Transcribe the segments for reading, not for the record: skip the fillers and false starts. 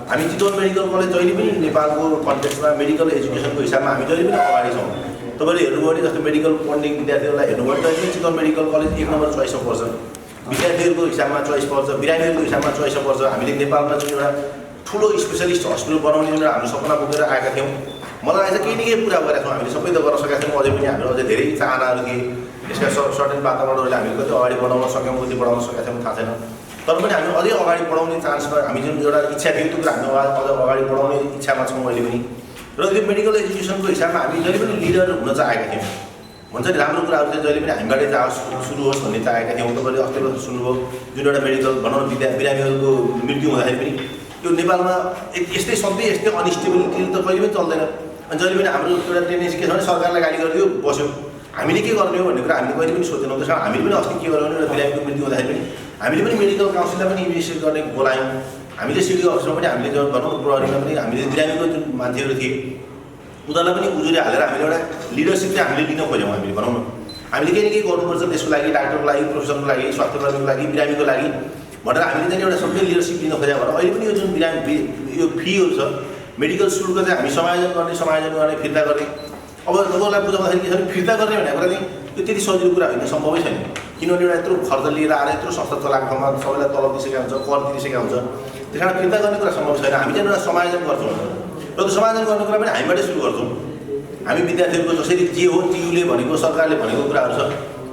हामी Chitwan medical college जहिले पनि नेपालको कन्टेक्स्टमा मेडिकल एजुकेसनको हिसाबमा हामी जहिले पनि अगाडि छौँ। तपाईँले हेर्नुभयो भने जस्तो मेडिकल पढ्ने विद्यार्थीहरूलाई हेर्नुभयो भने जहिले चितवन मेडिकल कलेज 1 नम्बर चोइसमा पर्छ। विद्यार्थीहरूको हिसाबमा चोइस पर्छ, बिरामीहरूको हिसाबमा चोइस पर्छ। हामीले नेपालमा चाहिँ एउटा ठुलो स्पेसलिस्ट हस्पिटल बनाउने जुन हाम्रो सपना बोकेर आएका थियौँ। मलाई लाग्छ केही न केही पुरा गरेका छौँ। हामीले सबै त गर्न सकेका छैनौँ, अझै पनि हाम्रो अझै धेरै चाहनाहरू थिए। यसका सर्टेन वातावरणहरूले हामीले कति अगाडि बढाउन सक्यौँ, कति बढाउन सकेका छैनौँ थाहा छैन। तर पनि हामी अझै अगाडि बढाउने चान्समा हामी जुन एउटा इच्छा थियो त्यो कुरा हामी अझ अगाडि बढाउने इच्छामा छौँ अहिले पनि। र त्यो मेडिकल एजुकेसनको हिसाबमा हामी जहिले पनि लिडर हुन चाहेका थियौँ। भन्छ नि राम्रो कुराहरू चाहिँ जहिले पनि हामीबाटै जाओस्, सुरु होस् भन्ने चाहेका थियौँ। तपाईँले अस्ति सुन्नुभयो जुन एउटा मेडिकल भनौँ न बिरामीहरूको मृत्यु हुँदाखेरि पनि त्यो नेपालमा यस्तै सधैँ यस्तै अनस्टेबिलिटी त कहिले पनि चल्दैन। अनि जहिले पनि हाम्रो एउटा टेन्डेन्सी के छ भने सरकारलाई गाली गरिदियो बस्यो, हामीले के गर्ने हो भन्ने कुरा हामीले कहिले पनि सोचेनौँ। त्यसमा हामीले पनि अस्ति के गर्यो भने एउटा बिरामीको मृत्यु हुँदाखेरि पनि हामीले पनि मेडिकल काउन्सिललाई पनि इन्भेस्टिगेट गर्ने बोलायौँ। हामीले सिडिओ अफिसमा पनि हामीले जो भनौँ प्रहरीमा पनि हामीले बिरामीको जुन मान्छेहरू थिए उनीहरूलाई पनि उजुरी हालेर हामीले एउटा लिडरसिप चाहिँ हामीले लिन खोज्यौँ। हामीले भनौँ न हामीले केही न केही गर्नुपर्छ त्यसको लागि, डाक्टरको लागि, प्रोफेसरको लागि, स्वास्थ्यकर्मीको लागि, बिरामीको लागि भनेर हामीले चाहिँ एउटा सबै लिडरसिप लिन खोज्या भएर अहिले पनि यो जुन बिरामी यो फीहरू छ मेडिकल शुल्क चाहिँ हामी समायोजन गर्ने फिर्ता गर्ने। अब तपाईँलाई बुझाउँदाखेरि के छ भने फिर्ता गर्ने भनेको कुरा चाहिँ त्यो त्यति सजिलो कुरा होइन, सम्भवै छैन। किनभने एउटा यत्रो खर्च लिएर आएर यत्रो संस्था चलाएको ठाउँमा सबैलाई तलब दिइसकेका हुन्छ, कर दिइसकेका हुन्छ। त्यस कारण फिर्ता गर्ने कुरा सम्भव छैन। हामी चाहिँ एउटा समायोजन गर्छौँ र त्यो समायोजन गर्ने कुरा पनि हामीबाटै सुरु गर्छौँ। हामी विद्यार्थीहरूको जसरी जे हो टियुले भनेको सरकारले भनेको कुराहरू छ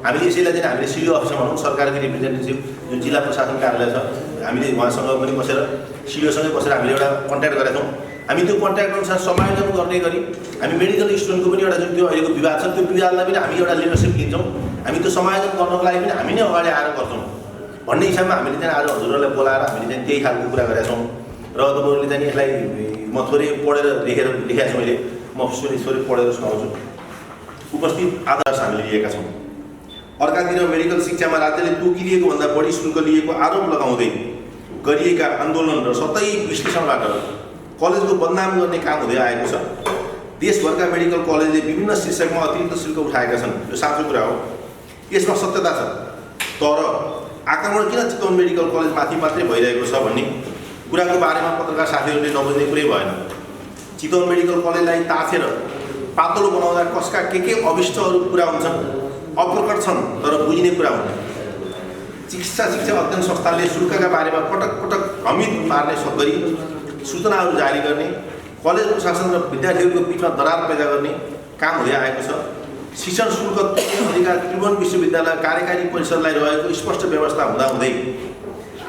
हामीले यसैलाई चाहिँ हामीले सिडिओ अफिसमा भनौँ सरकारको रिप्रेजेन्टेटिभ जुन जिल्ला प्रशासन कार्यालय छ हामीले उहाँसँग पनि बसेर सिडिओसँगै बसेर हामीले एउटा कन्ट्याक्ट गरेका छौँ। हामी त्यो कन्ट्याक्ट अनुसार समायोजन गर्ने गरी हामी मेडिकल स्टुडेन्टको पनि एउटा जुन त्यो अहिलेको विवाद छ त्यो विवादलाई पनि हामी एउटा लिडरसिप लिन्छौँ। हामी त्यो समायोजन गर्नको लागि पनि हामी नै अगाडि आएर गर्छौँ भन्ने हिसाबमा हामीले चाहिँ आज हजुरहरूलाई बोलाएर हामीले चाहिँ त्यही खालको कुरा गरेका छौँ। र तपाईँहरूले चाहिँ यसलाई म थोरै पढेर लेखेका छु मैले, म थोरै पढेर सुनाउँछु। उपस्थित आदर्श हामीले लिएका छौँ। अर्कातिर मेडिकल शिक्षामा राज्यले तोकिदिएको भन्दा बढी शुल्क लिएको आरोप लगाउँदै गरिएका आन्दोलन र सतै विश्लेषणबाट कलेजको बदनाम गर्ने काम हुँदै आएको छ। देशभरका मेडिकल कलेजले विभिन्न शीर्षकमा अतिरिक्त शुल्क उठाएका छन्, यो साँचो कुरा हो, यसमा सत्यता छ। तर आक्रमण किन चितवन मेडिकल कलेजमाथि मात्रै भइरहेको छ भन्ने कुराको बारेमा पत्रकार साथीहरूले नबुझ्ने कुरै भएन। चितवन मेडिकल कलेजलाई ताछेर पातलो बनाउँदा कसका के अभिष्टहरू पुरा हुन्छन् अप्रकट छन्, तर बुझिने कुरा हुँदैन। चिकित्सा शिक्षा अध्ययन संस्थानले शुल्कका बारेमा पटक पटक भ्रमित पार्ने गरी सूचनाहरू जारी गर्ने, कलेज प्रशासन र विद्यार्थीहरूको बिचमा दरार पैदा गर्ने काम हुँदै आएको छ। शिक्षण शुल्क तोक्ने अधिकार त्रिभुवन विश्वविद्यालय कार्यकारी परिषदलाई रहेको स्पष्ट व्यवस्था हुँदाहुँदै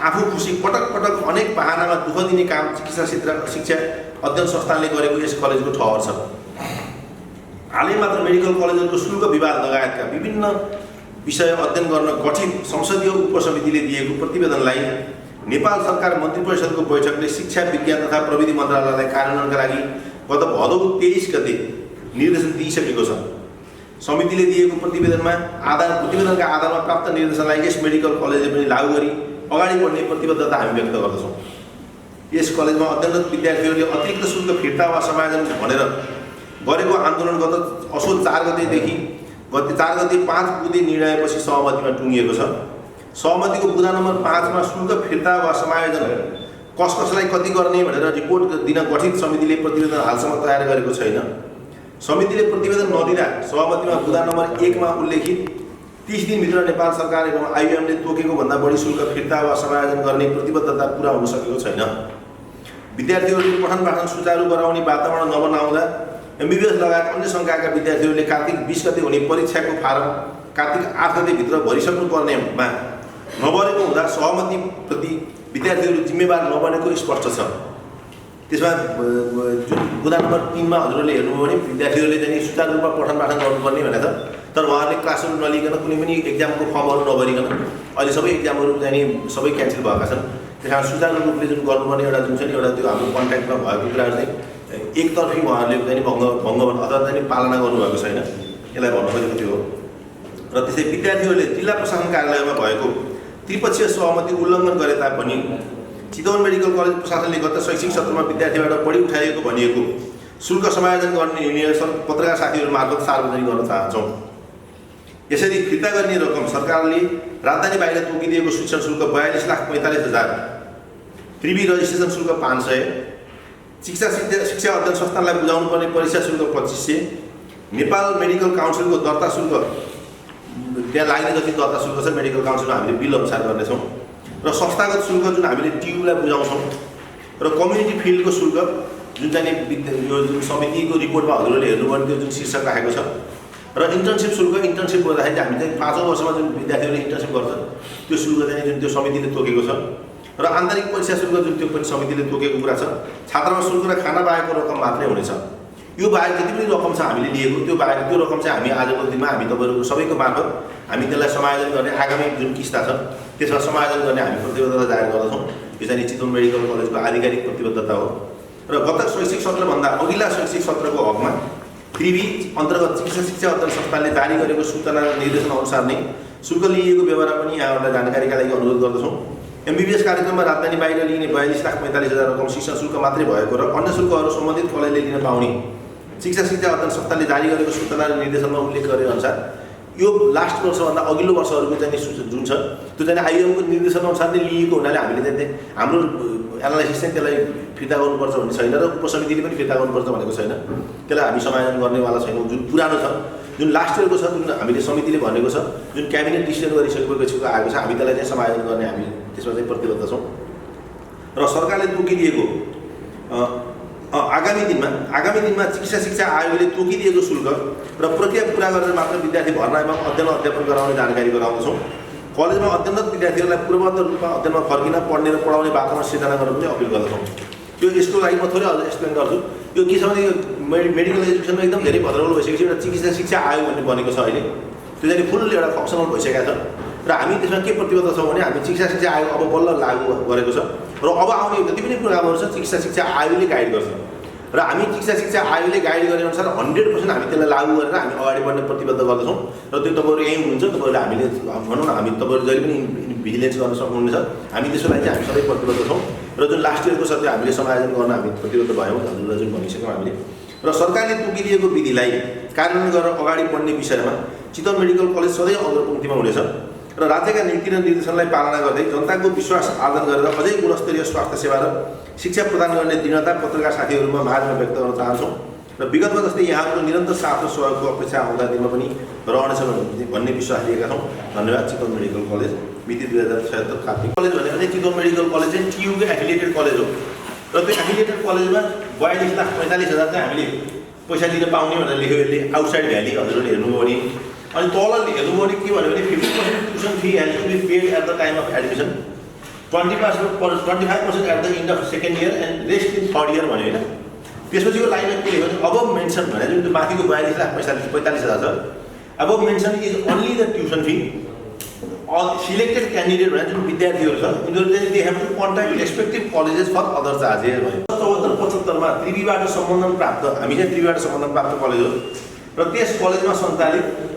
आफू खुसी पटक पटक अनेक बहानामा दुःख दिने काम चिकित्सा शिक्षा अध्ययन संस्थानले गरेको यस कलेजको ठहर छ। हालै मात्र मेडिकल कलेजहरूको शुल्क विवाद लगायतका विभिन्न विषय अध्ययन गर्न गठित संसदीय उपसमितिले दिएको प्रतिवेदनलाई नेपाल सरकार मन्त्री परिषदको बैठकले शिक्षा विज्ञान तथा प्रविधि मन्त्रालयलाई कार्यान्वयनका लागि गत भदौ 23 गते निर्देशन दिइसकेको छ। समितिले दिएको प्रतिवेदनका आधारमा प्राप्त निर्देशनलाई यस मेडिकल कलेजले पनि लागू गरी अगाडि बढ्ने प्रतिबद्धता हामी व्यक्त गर्दछौँ। यस कलेजमा अध्ययनरत विद्यार्थीहरूले अतिरिक्त शुल्क फिर्ता वा समायोजन भनेर गरेको आन्दोलन गत असोज 4 गतेदेखि गत 4 गते 5 बुँदे निर्णयपछि सहमतिमा टुङ्गिएको छ। सहमतिको बुँदा नम्बर 5 मा शुल्क फिर्ता वा समायोजन कसलाई कति गर्ने भनेर रिपोर्ट दिन गठित समितिले प्रतिवेदन हालसम्म तयार गरेको छैन। समितिले प्रतिवेदन नदिँदा सहमतिमा बुँदा नम्बर 1 मा उल्लेखित 30 दिनभित्र नेपाल सरकार एवं आइयुएमले तोकेको भन्दा बढी शुल्क फिर्ता वा समायोजन गर्ने प्रतिबद्धता पुरा हुन सकेको छैन। विद्यार्थीहरूले पठन पाठन सुचारू गराउने वातावरण नबनाउँदा एमबीबीएस लगायत अन्य सङ्कायका विद्यार्थीहरूले कार्तिक 20 गते हुने परीक्षाको फारम कार्तिक 8 गतेभित्र भरिसक्नुपर्नेमा नभरेको हुँदा सहमतिप्रति विद्यार्थीहरू जिम्मेवार नबनेको स्पष्ट छ। त्यसमा जुन बुँदा नम्बर 3 मा हजुरहरूले हेर्नुभयो भने विद्यार्थीहरूले चाहिँ सुचारू रूपमा पठन पाठन गर्नुपर्ने भनेको छ, तर उहाँहरूले क्लासहरू नलिकन कुनै पनि एक्जामको फर्महरू नभरिकन अहिले सबै एक्जामहरू चाहिँ सबै क्यान्सल भएका छन्। त्यस कारण सुचारू रूपले जुन गर्नुपर्ने एउटा जुन छ नि एउटा त्यो हाम्रो कन्ट्याक्टमा भएको कुराहरू चाहिँ एकतर्फी उहाँहरूले चाहिँ भङ्ग अथवा चाहिँ पालना गर्नुभएको छैन, यसलाई भन्नु खोजेको थियो। र त्यसै विद्यार्थीहरूले जिल्ला प्रशासन कार्यालयमा भएको त्रिपक्षीय सहमति उल्लङ्घन गरे तापनि चितवन मेडिकल कलेज प्रशासनले गत शैक्षिक सत्रमा विद्यार्थीबाट बढी उठाइएको भनिएको शुल्क समायोजन गर्ने निर्णय पत्रकार साथीहरू मार्फत सार्वजनिक गर्न चाहन्छौँ। यसरी फिर्ता गर्ने रकम सरकारले राजधानी बाहिर तोकिदिएको शिक्षण शुल्क 42,45,000 3B रजिस्ट्रेसन शुल्क 500, शिक्षा अध्ययन संस्थानलाई बुझाउनु पर्ने परीक्षा शुल्क 2500, नेपाल मेडिकल काउन्सिलको दर्ता शुल्क त्यहाँ लाग्ने जति दर्ता शुल्क छ मेडिकल काउन्सिलमा हामीले बिल अनुसार गर्नेछौँ र संस्थागत शुल्क जुन हामीले ट्युबलाई बुझाउँछौँ र कम्युनिटी फिल्डको शुल्क जुन चाहिँ यो जुन समितिको रिपोर्टमा हजुरहरूले हेर्नुभयो त्यो जुन शीर्षक राखेको छ र इन्टर्नसिप शुल्क गर्दाखेरि हामी चाहिँ 5औं वर्षमा जुन विद्यार्थीहरूले इन्टर्नसिप गर्छ त्यो शुल्क चाहिँ जुन त्यो समितिले तोकेको छ र आन्तरिक परीक्षा शुल्क जुन त्यो पनि समितिले तोकेको कुरा छ छात्रावास शुल्क र खाना बाहेकको रकम मात्रै हुनेछ यो बाहेक जति पनि रकम छ हामीले लिएको त्यो बाहेक त्यो रकम चाहिँ हामी आजको दिनमा हामी तपाईँहरूको सबैको मार्फत हामी त्यसलाई समायोजन गर्ने आगामी जुन किस्ता छ त्यसमा समायोजन गर्ने हामी प्रतिबद्धता जाहेर गर्दछौँ यो चाहिँ चितवन मेडिकल कलेजको आधिकारिक प्रतिबद्धता हो र गत शैक्षिक सत्रभन्दा अघिल्ला शैक्षिक सत्रको हकमा 3B अन्तर्गत चिकित्सा शिक्षा अध्ययन संस्थानले जारी गरेको सूचना र निर्देशन अनुसार नै शुल्क लिइएको व्यवहार पनि यहाँहरूलाई जानकारीका लागि अनुरोध गर्दछौँ। MBBS कार्यक्रममा राजधानी बाहिर लिने 42,45,000 रकम शिक्षण शुल्क मात्रै भएको र अन्य शुल्कहरू सम्बन्धित कलेजले लिन पाउने शिक्षा अध्ययन संस्थानले जारी गरेको सूचना र निर्देशनमा उल्लेख गरे अनुसार यो लास्ट वर्षभन्दा अघिल्लो वर्षहरूको चाहिँ जुन छ त्यो चाहिँ आइएमको निर्देशन अनुसार नै लिएको हुनाले हामीले चाहिँ हाम्रो एनालाइसिस चाहिँ त्यसलाई फिर्ता गर्नुपर्छ भन्ने छैन र उपसमितिले पनि फिर्ता गर्नुपर्छ भनेको छैन। त्यसलाई हामी समायोजन गर्नेवाला छैनौँ। जुन पुरानो छ जुन लास्ट इयरको छ जुन हामीले समितिले भनेको छ जुन क्याबिनेट डिसिजन गरिसकेपछि आएको छ हामी त्यसलाई चाहिँ समायोजन गर्ने हामी त्यसमा चाहिँ प्रतिबद्ध छौँ र सरकारले तोकिदिएको आगामी दिनमा चिकित्सा शिक्षा आयोगले तोकिदिएको शुल्क र प्रक्रिया पुरा गरेर मात्र विद्यार्थी भर्ना एवं अध्ययन गराउने जानकारी गराउँदछौँ। कलेजमा अध्ययनरत विद्यार्थीहरूलाई पूर्ववत रूपमा अध्ययनमा फर्किन पढ्ने र पढाउने वातावरण सिर्जना गर्न पनि अपिल गर्दछौँ। त्यो यसको लागि म थोरै अझ एक्सप्लेन गर्छु। यो के छ भने यो मेडिकल एजुकेसनमा एकदम धेरै भद्रगोल भइसकेपछि एउटा चिकित्सा शिक्षा आयोग भन्ने बनेको छ अहिले। त्यो चाहिँ फुल एउटा फङ्सनल भइसकेको छ र हामी त्यसमा के प्रतिबद्ध छौँ भने हामी चिकित्सा शिक्षा आयोग अब बल्ल लागू गरेको छ र अब आउने जति पनि प्रोग्रामहरू छ चिकित्सा शिक्षा आयोगले गाइड गर्छ र हामी चिकित्सा शिक्षा आयोगले गाइड गरे अनुसार 100% हामी त्यसलाई लागू गरेर हामी अगाडि बढ्ने प्रतिबद्ध गर्दछौँ र त्यो तपाईँहरू यहीँ हुनुहुन्छ तपाईँहरूले हामीले भनौँ न हामी तपाईँहरू जहिले पनि भिजिलेन्स गर्न सक्नुहुनेछ हामी त्यसको लागि चाहिँ हामी सबै प्रतिबद्ध छौँ र जुन लास्ट इयरको छ त्यो हामीले समायोजन गर्न हामी प्रतिबद्ध भयौँ हजुरलाई जुन भनिसक्यौँ हामीले र सरकारले तोकिदिएको विधिलाई कार्यान्वयन गरेर अगाडि बढ्ने विषयमा चितवन मेडिकल कलेज सधैँ अग्रपङ्क्तिमा हुनेछ र राज्यका नीति र निर्देशनलाई पालना गर्दै जनताको विश्वास आर्जन गरेर अझै गुणस्तरीय स्वास्थ्य सेवा र शिक्षा प्रदान गर्ने दृढता पत्रकार साथीहरूमा माझमा व्यक्त गर्न चाहन्छौँ र विगतमा जस्तै यहाँहरूको निरन्तर साथ र सहयोगको अपेक्षा आउँदा दिनमा पनि रहनेछ भन्ने विश्वास लिएका छौँ। धन्यवाद। चितवन मेडिकल कलेज मिति 2076 कार्तिक कलेज भनेको चाहिँ चितवन मेडिकल कलेज चाहिँ टियुको एफिलिएटेड कलेज हो र त्यो एफिलिएटेड कलेजमा 42,45,000 चाहिँ हामीले पैसा दिन पाउने भनेर लेख्यो यसले आउटसाइड भ्याली हजुरहरूले हेर्नुभयो भने अनि तल हेर्नुभयो भने के भन्यो भने 50% tuition fee has to be paid at the time of admission 25% at the end of second year and rest in third year भन्यो होइन। त्यसपछि यो लाइनमा के लेख्यो भने अब मेन्सन भने जुन त्यो माथिको 42,45,000 छ अब mention is only the tuition fee selected candidate भने जुन विद्यार्थीहरू छ उनीहरू चाहिँ they have to contact respective colleges for other charges भयो। 74-75मा 3Bबाट सम्बन्धन प्राप्त हामी चाहिँ 3Bबाट सम्बन्धन प्राप्त कलेज हो र त्यस कलेजमा सञ्चालित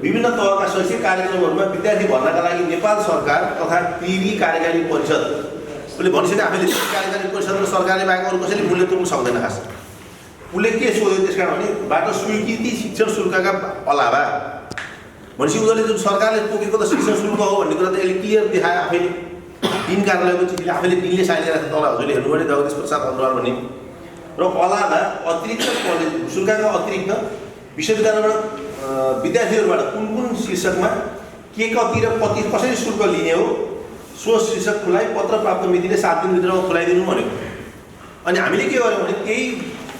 विभिन्न तहका शैक्षिक कार्यक्रमहरूमा विद्यार्थी भर्नाका लागि नेपाल सरकार तथा 3B कार्यकारी परिषद उसले भनिसक्यो आफैले कार्यकारी परिषद र सरकारले बाहेक अरू कसैले मूल्य तोक्न सक्दैन। खास उसले के सोध्यो त्यस कारण भने बाट स्वीकृति शिक्षण शुल्कका अलावा भनेपछि उनीहरूले जुन सरकारले तोकेको त शिक्षण शुल्क हो भन्ने कुरा त यसले क्लियर देखायो आफैले डिन कार्यालयको चिठीले आफैले डिनले साइन गरेर तल हजुरले हेर्नु भने जगदीश प्रसाद अग्रवाल भन्ने र अलावा अतिरिक्त कलेज शुल्कका अतिरिक्त विश्वविद्यालयबाट विद्यार्थीहरूबाट कुन कुन शीर्षकमा के कति र कति कसरी शुल्क लिने हो सो शीर्षक खुलाइ पत्र प्राप्त मितिले 7 दिनभित्रमा खुलाइदिनु भन्यो। अनि हामीले के गर्यौँ भने त्यही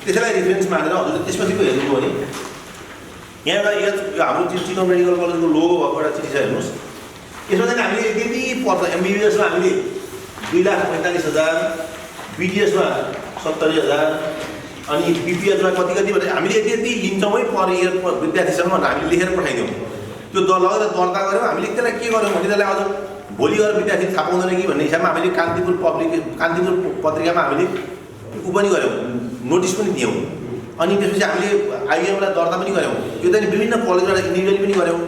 त्यसैलाई रेफरेन्स मानेर हजुरले त्यसपछिको हेर्नुभयो भने यहाँ एउटा हाम्रो चितवन मेडिकल कलेजको लोगो भएको एउटा चिठी छ हेर्नुहोस्। यसमा चाहिँ हामीले यति पर्छ MBBSमा हामीले 2,45,000 BDSमा 70,000 अनि BPSमा कति भनेर हामीले यति लिन्छौँ है पर इयर विद्यार्थीसँग भनेर हामीले लेखेर पठाइदियौँ। त्यो लगेर दर्ता गऱ्यौँ हामीले त्यसलाई के गर्यौँ भने त्यसलाई अझ भोलि गएर विद्यार्थी थाहा पाउँदैन कि भन्ने हिसाबमा हामीले कान्तिपुर पत्रिकामा हामीले पनि गऱ्यौँ नोटिस पनि दियौँ अनि त्यसपछि हामीले आइएमलाई दर्ता पनि गऱ्यौँ। यो चाहिँ विभिन्न कलेजबाट इन्डिभिजुअली पनि गऱ्यौँ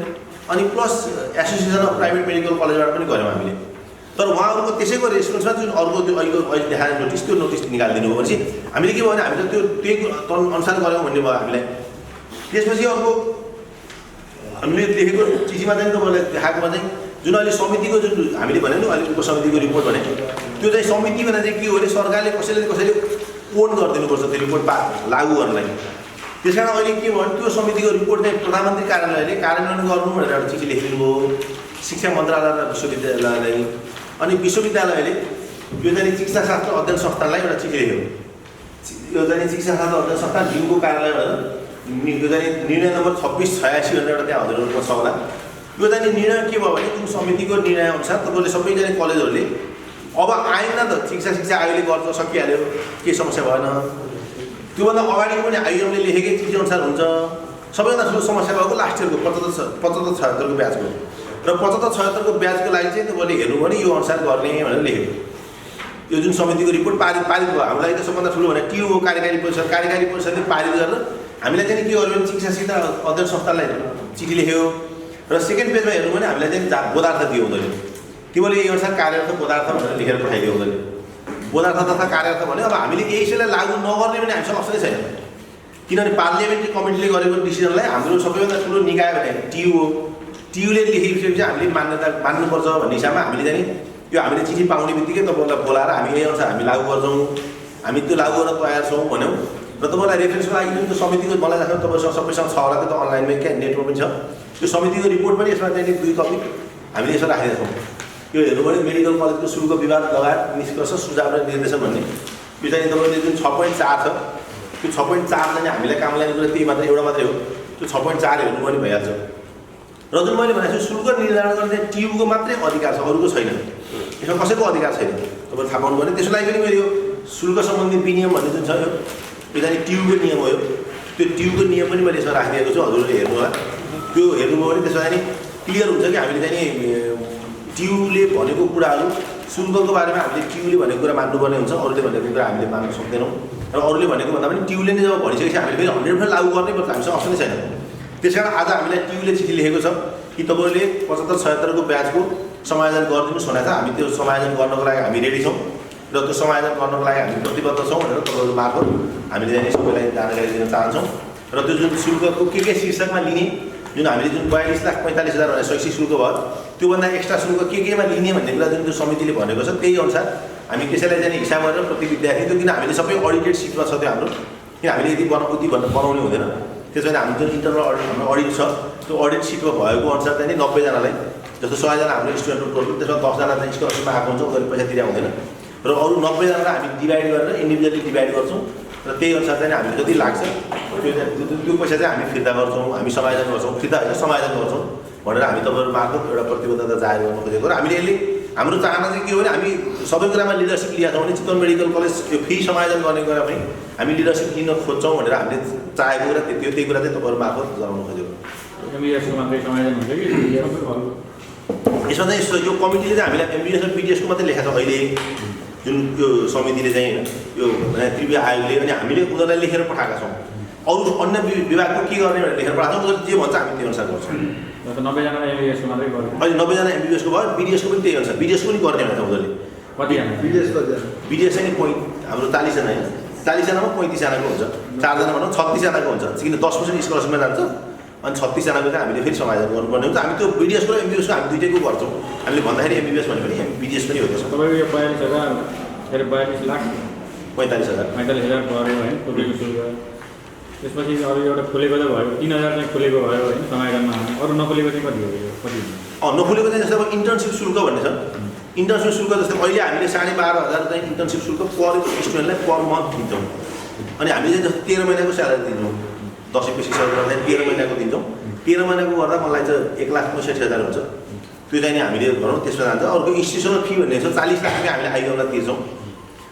अनि plus association of private medical कलेजबाट पनि गऱ्यौँ हामीले। तर उहाँहरूको त्यसैको रेस्पोन्समा जुन अर्को त्यो अहिले देखाएर नोटिस त्यो नोटिस निकालिदिनु भयो भनेपछि हामीले के भयो भने हामीले त्यो त्यही अनुसार गऱ्यौँ भन्ने भयो हामीलाई। त्यसपछि अर्को हामीले लेखेको चिठीमा चाहिँ तपाईँलाई देखाएकोमा चाहिँ जुन अहिले समितिको जुन हामीले भन्यो नि अहिले उपसमितिको रिपोर्ट भने त्यो चाहिँ समिति भने चाहिँ के हो भने सरकारले कसैले ओन गरिदिनुपर्छ त्यो रिपोर्ट लागू गर्नलाई। त्यस कारण अहिले के भयो भने त्यो समितिको रिपोर्ट चाहिँ प्रधानमन्त्री कार्यालयले कार्यान्वयन गर्नु भनेर एउटा चिठी लेखिदिनु भयो शिक्षा मन्त्रालय र विश्वविद्यालयलाई। अनि विश्वविद्यालयले यो चाहिँ चिकित्साशास्त्र अध्ययन संस्थानलाई एउटा चिठी लेख्यो। यो चाहिँ चिकित्साशास्त्र अध्ययन संस्थान भिमको कार्यालय भनेर यो चाहिँ निर्णय नम्बर 2686 भनेर एउटा त्यहाँ हजुरहरूको छ होला। यो चाहिँ निर्णय के भयो भने जुन समितिको निर्णयअनुसार तपाईँले सबैजना कलेजहरूले अब आएन त शिक्षा आयोगले गर्छ सकिहाल्यो के समस्या भएन। त्योभन्दा अगाडिको पनि आइएमले लेखेकै चिठीअनुसार हुन्छ। सबैभन्दा ठुलो समस्या भएको लास्ट इयरको 75-76को ब्याचको र 75-76को ब्याचको लागि चाहिँ तपाईँले हेर्नु भने यो अनुसार गर्ने भनेर लेखेको। यो जुन समितिको रिपोर्ट पारित भयो। हाम्रो लागि त सबभन्दा ठुलो भने टियु हो कार्यकारी परिषदले पारित गरेर हामीलाई चाहिँ के गर्यो भने शिक्षा अध्ययन संस्थानलाई चिठी लेख्यो र सेकेन्ड पेजमा हेर्नु भने हामीलाई चाहिँ बोधार्थ दियो हुँदैन। तिमीले यो अनुसार कार्यर्थ बोधार्थ भनेर लेखेर पठाइदियो हुँदैन। बोधार्थ तथा कार्यर्थ भन्यो। अब हामीले यसैलाई लागू नगर्ने भने हामीसँग अप्सनै छैन किनभने पार्लियामेन्ट्री कमिटीले गरेको डिसिजनलाई हाम्रो सबैभन्दा ठुलो निकाय भने टियु हो। टियुले लेखेपछि चाहिँ हामीले मान्यता मान्नुपर्छ भन्ने हिसाबमा हामीले चाहिँ यो हामीले चिठी पाउने बित्तिकै तपाईँलाई बोलाएर हामी यही अनुसार हामी लागू गर्छौँ हामी त्यो लागू गर्न तयार छौँ भन्यौँ। र तपाईँलाई रेफरेन्सको लागि जुन त्यो समितिको मलाई लाग्छ तपाईँसँग सबैसँग छ होला त्यो त अनलाइनमै क्या नेटवर्क पनि छ। त्यो समितिको रिपोर्ट पनि यसमा चाहिँ 2 कपी हामीले यसो राखेका छौँ। यो हेर्नु भने मेडिकल कलेजको शुल्क विवाद लगायत निष्कर्ष सुझाव र निर्देशन भन्ने यो चाहिँ तपाईँले जुन 6.4 छ त्यो 6.4 चाहिँ हामीलाई काम लाग्ने कुरा त्यही मात्रै एउटा मात्रै हो। त्यो 6.4 हेर्नु पनि भइहाल्छ। र जुन मैले भनेको छु शुल्क निर्धारण गर्ने टियुको मात्रै अधिकार छ अरूको छैन। यसमा कसैको अधिकार छैन तपाईँले थाहा पाउनु पर्ने। त्यसको लागि पनि मैले यो शुल्क सम्बन्धी विनियम भन्ने जुन छ यो चाहिँ टियुको नियम हो। यो त्यो टियुको नियम पनि मैले यसमा राखिदिएको छु हजुरले हेर्नु होला। त्यो हेर्नुभयो भने त्यसमा चाहिँ क्लियर हुन्छ कि हामीले चाहिँ टियुले भनेको कुराहरू शुल्कको बारेमा हामीले टियुले भनेको कुरा मान्नुपर्ने हुन्छ। अरूले भनेको कुरा हामीले मान्न सक्दैनौँ र अरूले भनेको भन्दा पनि टियुले नै जब भनिसकेपछि हामीले फेरि 100% लागू गर्नै पर्छ। हामीसँग अप्सनै छैन। त्यस कारण आज हामीलाई टियुले चिठी लेखेको छ कि तपाईँले 75-76को ब्याचको समायोजन गरिदिनुहोस् भनेर छ। हामी त्यो समायोजन गर्नको लागि हामी रेडी छौँ र त्यो समायोजन गर्नको लागि हामी प्रतिबद्ध छौँ भनेर तपाईँहरू मार्फत हामीले चाहिँ सबैलाई जानकारी दिन चाहन्छौँ। र त्यो जुन शुल्कको के शीर्षकमा लिने जुन हामीले जुन 42,45,000 भनेर शैक्षिक शुल्क भयो त्योभन्दा एक्स्ट्रा शुल्क केमा लिने भन्ने कुरा जुन त्यो समितिले भनेको छ त्यही अनुसार हामी त्यसैलाई चाहिँ हिसाब गरेर प्रति विद्यार्थी त्यो किन हामीले सबै अडिटेड सिटमा छ त्यो हाम्रो किन हामीले यदि बनाउने हुँदैन। त्यसो भने हाम्रो जुन इन्टरनल हाम्रो अडिट छ त्यो अडिट सिटमा भएको अनुसार चाहिँ 90 जनालाई जस्तो 100 जना हाम्रो स्टुडेन्टको टोटल त्यसमा 10 जना चाहिँ स्कलरसिपमा आएको हुन्छ उनीहरूले पैसा तिरेको हुँदैन र अरू 90 जनालाई हामी डिभाइड गरेर इन्डिभिजुअली डिभाइड गर्छौँ र त्यही अनुसार चाहिँ हामीले जति लाग्छ त्यो पैसा चाहिँ हामी फिर्ता गर्छौँ हामी समायोजन गर्छौँ फिर्ता होइन समायोजन गर्छौँ भनेर हामी तपाईँहरू मार्फत एउटा प्रतिबद्धता जाहेर गर्न खोजेको र हामीले यसले हाम्रो चाहना चाहिँ के हो भने हामी सबै कुरामा लिडरसिप लिएका छौँ भने चितवन मेडिकल कलेज यो फी समायोजन गर्ने कुरा पनि हामी लिडरसिप लिन खोज्छौँ भनेर हामीले चाहेको कुरा त्यही कुरा चाहिँ तपाईँहरू मार्फत गराउन खोजेको। यसमा चाहिँ यो कमिटीले चाहिँ हामीलाई एमबिएस र पिडिएसको मात्रै लेखाएको छ अहिले जुन यो समितिले चाहिँ यो त्रिवी आयोगले अनि हामीले उनीहरूलाई लेखेर पठाएका छौँ। अरू अन्य विभागको के गर्ने भनेर लेखेर पठाएको छौँ। उनीहरूले जे भन्छ हामी त्यही अनुसार गर्छौँ। 90 जना एमबिएसको मात्रै गर्यो अहिले 90 जना एमबिएसको भयो बिडिएसको पनि त्यही अनुसार बिडिएसको पनि गर्ने भनेर उनीहरूले कतिजना बिडिएस चाहिँ हाम्रो 40 जना होइन 40 जनामा 35 जनाको हुन्छ 4 जना भनौँ 36 जनाको हुन्छ किन 10% स्कलरसिपमा जान्छ अनि 36 जनाको चाहिँ हामीले फेरि समायोजन गर्नुपर्ने हुन्छ। हामी त्यो बिडिएसको र एमबिएसको हामी दुइटैको गर्छौँ। हामीले भन्दाखेरि एमबिबिएस भने पनि बिडिएस पनि हो त्यसमा। तपाईँको यो 42,000 फेरि 42 लाख 45,000 पऱ्यो होइन तपाईँको शुल्क। त्यसपछि अरू एउटा खुलेको त भयो 3,000 चाहिँ खुलेको भयो होइन समायोजनमा अरू नखुलेको चाहिँ कति हो यो कति नखुलेको चाहिँ जस्तो अब इन्टर्नसिप शुल्क भन्ने छ। इन्टर्नसिप शुल्क जस्तो अहिले हामीले 12,500 चाहिँ इन्टर्नसिप शुल्क पर स्टुडेन्टलाई पर मन्थ दिन्छौँ अनि हामीले चाहिँ जस्तो 13 महिनाको स्यालेरी दिन्छौँ 10 पेसी सर 13 महिनाको दिन्छौँ। 13 महिनाको गर्दा मलाई चाहिँ 1,65,000 हुन्छ त्यो चाहिँ हामीले गरौँ त्यसमा जान्छ। अर्को इन्स्टिट्युसनल फी भन्ने छ 40 लाख रुपियाँ हामीले आइएमलाई तिर्छौँ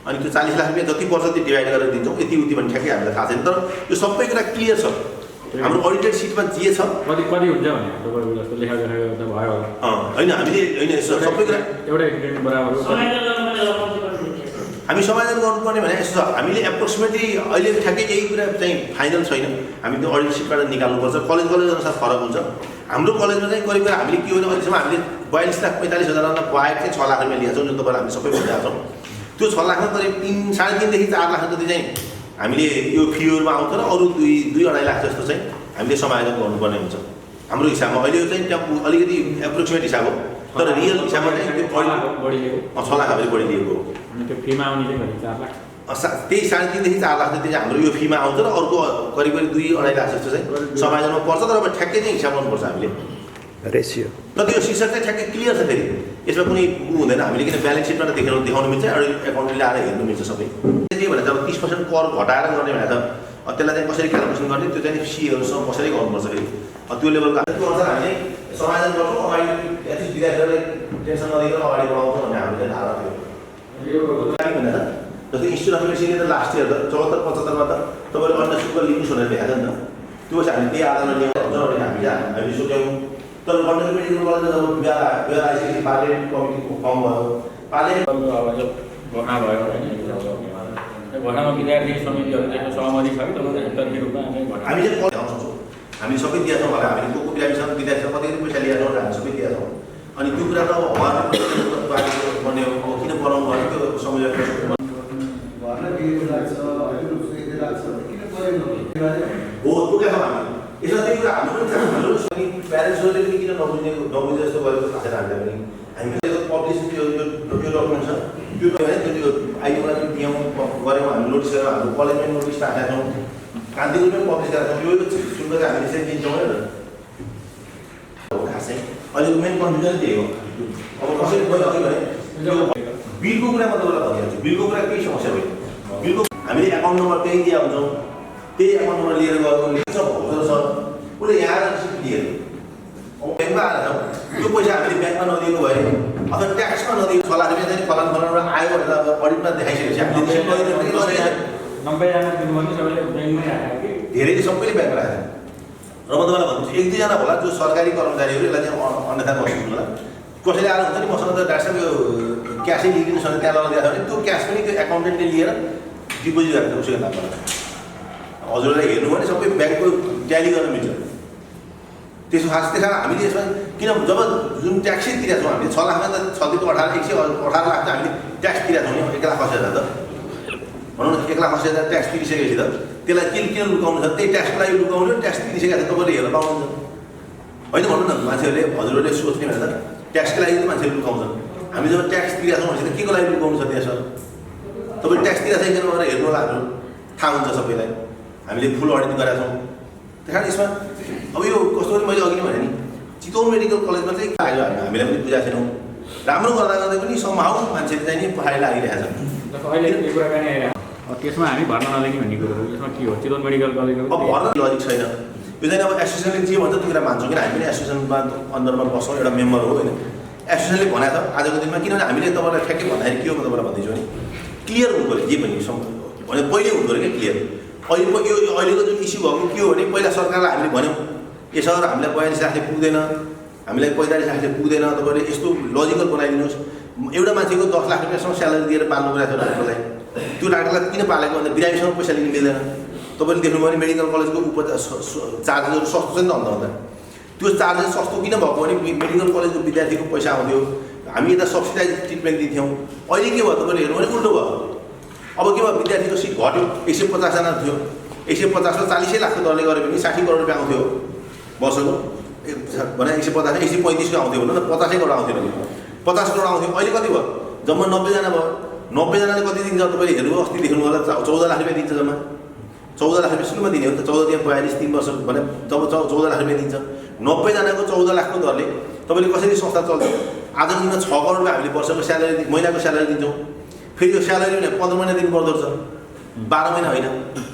अनि त्यो 40 लाख रुपियाँ जति पर्छ त्यो डिभाइड गरेर दिन्छौँ यति उति भन्ने ठ्याक्कै हामीलाई थाहा छैन तर यो सबै कुरा क्लियर छ हाम्रो अडिटेड सिटमा जे छ कति हुन्छ भने तपाईँको जस्तो लेखा भयो होइन हामीले होइन सबै कुरा एउटै स्टुडेन्ट बराबर हामी समायोजन गर्नुपर्ने भने यस्तो छ हामीले एप्रोक्सिमेटली अहिले ठ्याक्कै यही कुरा चाहिँ फाइनल छैन हामी त्यो अडिट सिटबाट निकाल्नुपर्छ कलेज अनुसार फरक हुन्छ। हाम्रो कलेजमा चाहिँ करिब हामीले के हो भने अहिलेसम्म हामीले 42,45,000 बाहेक चाहिँ 6 लाख रुपियाँ लिएको छौँ जुन तपाईँलाई हामी सबै भनिरहेको छौँ। त्यो 6 लाखमा करिब 3.5 देखि 4 लाख जति चाहिँ हामीले यो फीहरूमा आउँछ र अरू 2-2.5 लाख जस्तो चाहिँ हामीले समायोजन गर्नुपर्ने हुन्छ हाम्रो हिसाबमा। अहिले यो चाहिँ त्यहाँ अलिकति एप्रोक्सिमेट हिसाब हो तर रियल हिसाबमा चाहिँ त्यो 6 लाख बढी लिएको हो। अनि त्यो फीमा आउने चाहिँ कति 4 लाख? त्यही 3.5 देखि 4 लाख जति चाहिँ हाम्रो यो फीमा आउँछ र अर्को करिब 2-2.5 लाख जस्तो चाहिँ समायोजनमा पर्छ। तर अब ठ्याक्कै चाहिँ हिसाब गर्नुपर्छ हामीले रेसियो। र त्यो शीर्षक चाहिँ ठ्याक्कै क्लियर छ। फेरि यसमा कुनै हुँदैन हामीले, किन ब्यालेन्स सिटमा देखाउनु मिल्छ, एकाउन्टले ल्याएर हेर्नु मिल्छ सबै। त्यही भनेर जब 30% कर घटाएर गर्ने भने त त्यसलाई चाहिँ कसरी क्यालकुलेसन गर्ने, त्यो चाहिँ सीहरूसँग कसरी गर्नुपर्छ। फेरि त्यो लेभलको अनुसार हामीले समायोजन गर्छौँ। अगाडि एटलिस्ट विद्यार्थीहरूलाई टेन्सन नदिएर अगाडि बढाउँछौँ भन्ने हाम्रो चाहिँ धारणा थियो भनेर। जस्तै इन्स्टिट्युट अफ मेडिसिनले त लास्ट इयर त 74-75मा त तपाईँले अन्य शुल्क लिनुहोस् भनेर लेखाएको नि त। त्यो चाहिँ हामी त्यही आधारमा ल्याउँछ भनेर हामीले सोच्यौँ। तर लन्डन मेडिकल कलेजमा जब बिहा आइसकेपछि पार्लियामेन्ट कमिटीको फर्म भयो, पार्लियामेन्ट अब जो घटना भयो होइन, घटनामा विद्यार्थी समितिहरूको सहमति छ कि तपाईँको एकतर्फी रूपमा हामी चाहिँ ल्याउन सक्छौँ। हामी सबै दिएका छौँ होला। हामीले को बिरामीसँग विद्यार्थीसँग कति पैसा लिएका छौँ हामी सबै दिएका छौँ। अनि त्यो कुरा त अब उहाँहरूले भन्ने हो, अब किन बनाउनु भयो त्यो समय हो। पुगेका छौँ हामी यसमा। त्यही कुरा हाम्रो पनि हाम्रो प्यारेन्ट्सहरूले पनि किन नबुझ्ने जस्तो गरेको थाहा छैन हामीलाई पनि। हामीले पब्लिस त्यो डकुमेन्ट छ, त्यो त्यो आइडियोलाई पनि दियौँ, गऱ्यौँ। हामी नोटिस गरेर हाम्रो कलेजमै नोटिस राखेका छौँ, कान्तिपुर पनि पब्लिस गरेका छौँ। यो शुल्क चाहिँ हामीले चाहिँ दिन्छौँ होइन। खास चाहिँ अहिलेको मेन कन्फ्युजन त्यही हो। अब कसरी गयो अघि भने बिलको कुरा म तपाईँलाई भनिहाल्छु। बिलको कुरा केही समस्या होइन। बिलको हामीले एकाउन्ट नम्बर त्यही दिएका हुन्छौँ, त्यही एकाउन्ट नम्बर लिएर गयो, लेख्छ भोटर छ, उसले यहाँ रिसिप्ट दिएर ब्याङ्कमा आएर छ। त्यो पैसा हामीले ब्याङ्कमा नदिएको भए अथवा ट्याक्समा नदिएको 6 लाख रुपियाँ चाहिँ फलानबाट आयो भनेर अब अडिटमा देखाइसकेपछि हामीले धेरैले सबैले ब्याङ्कमा राखेको छ। र म तपाईँलाई भन्छु 1-2 जना होला जो सरकारी कर्मचारीहरू यसलाई चाहिँ अन्यथा नसुन्नु होला। कसैले आएर हुन्छ नि मसँग त डाक्टर साहब यो क्यासै लिइदिनु छ भने त्यहाँ लगाएर दिएको छ भने त्यो क्यास पनि त्यो एकाउन्टेन्टले लिएर डिपोजिट गरेको छ उसको नामबाट। हजुरलाई हेर्नु भने सबै ब्याङ्कको ट्याली गर्न मिल्छ। त्यसो हामीले यसमा किन जब जुन ट्याक्सै तिरेको छौँ हामीले 6 लाखमा त 118 लाख त हामीले ट्याक्स तिरेको छौँ नि। 1,80,000 त भनौँ न 1,80,000 ट्याक्स तिरिसकेपछि त त्यसलाई किन लुकाउनु छ? त्यही ट्याक्सको लागि लुकाउनु, ट्याक्स तिरिसकेको छ तपाईँले हेरेर पाउनुहुन्छ होइन। भनौँ न मान्छेहरूले हजुरहरूले सोच्ने भने त ट्याक्सको लागि त मान्छेले लुकाउँछन्। हामी जब ट्याक्स तिरेको छौँ भनेपछि त के को लागि लुकाउनु छ त्यहाँ सर? तपाईँ ट्याक्स तिरेको छैन भनेर हेर्नु होला, हाम्रो थाहा हुन्छ सबैलाई। हामीले फुल अडिट गरेका छौँ। त्यही कारण यसमा अब यो कस्तो पनि मैले अघि नै भने नि चितवन मेडिकल कलेजमा चाहिँ लाग्यो हामीलाई पनि बुझाएको छैनौँ। राम्रो गर्दा गर्दै पनि समहाउ मान्छेले चाहिँ नि पढाइ लागिरहेको छ। अहिले यो कुराकानी आइरहेको त्यसमा हामी भर्ना नदिने भन्ने कुरो यसमा के हो? चितवन मेडिकल कलेजको अब भर्ना लजिक छैन। यो चाहिँ अब एसोसिएसनले जे भन्छ त्यो कुरा मान्छौँ। किन हामी पनि एसोसिएसनमा अन्दरमा बस्छौँ, एउटा मेम्बर हो होइन। एसोसिएसनले भनेको छ आजको दिनमा, किनभने हामीले तपाईँलाई ठ्याक्कै भन्दाखेरि के हो म तपाईँलाई भन्दैछु नि, क्लियर हुनु पऱ्यो जे पनि भने पहिले हुनु पऱ्यो क्या क्लियर। अहिलेको जुन इस्यु भएको के हो भने पहिला सरकारलाई हामीले भन्यौँ ए सर हामीलाई 42 लाखले पुग्दैन, हामीलाई 45 लाखले पुग्दैन, तपाईँले यस्तो लजिकल बनाइदिनुहोस्। एउटा मान्छेको 10 लाख रुपियाँसम्म स्यालेरी दिएर पाल्नु परेको छ डाक्टरलाई। त्यो डाक्टरलाई किन पालेको भन्दा बिरामीसँग पैसा लिनु मिल्दैन। तपाईँले देख्नुभयो भने मेडिकल कलेजको चार्जेसहरू सस्तो छ नि त अन्त। त्यो चार्जेस सस्तो किन भएको भने मेडिकल कलेजको विद्यार्थीको पैसा आउँथ्यो, हामी यता सब्सिडाइज ट्रिटमेन्ट दिन्थ्यौँ। अहिले के भयो तपाईँले हेर्नु भने उल्टो भयो। अब के भयो, विद्यार्थीको सिट घट्यो। 150 जना थियो, 150 मा 40 लाखको दरले गरे पनि 60 करोड रुपियाँ आउँथ्यो वर्षको। भने 150 135 को आउँथ्यो भनौँ न, 50 करोड आउँथ्यो भने 50 करोड आउँथ्यो। अहिले कति भयो? जम्मा 90 जना भयो। 90 जनाले कति दिन्छ तपाईँले हेर्नु? अस्ति देख्नु होला 14 लाख रुपियाँ दिन्छ जम्मा। 14 लाख रुपियाँ सुरुमा दिने हो नि त। 14 42 3 वर्ष भने जब 14 लाख रुपियाँ दिन्छ। 90 जनाको 14 लाखको दरले तपाईँले कसरी संस्था चल्छ? आजको दिनमा 6 करोड रुपियाँ हामीले वर्षको स्यालेरी महिनाको स्यालेरी दिन्छौँ। फेरि यो स्यालेरी भने 15 महिना दिनुपर्दो रहेछ, 12 महिना होइन,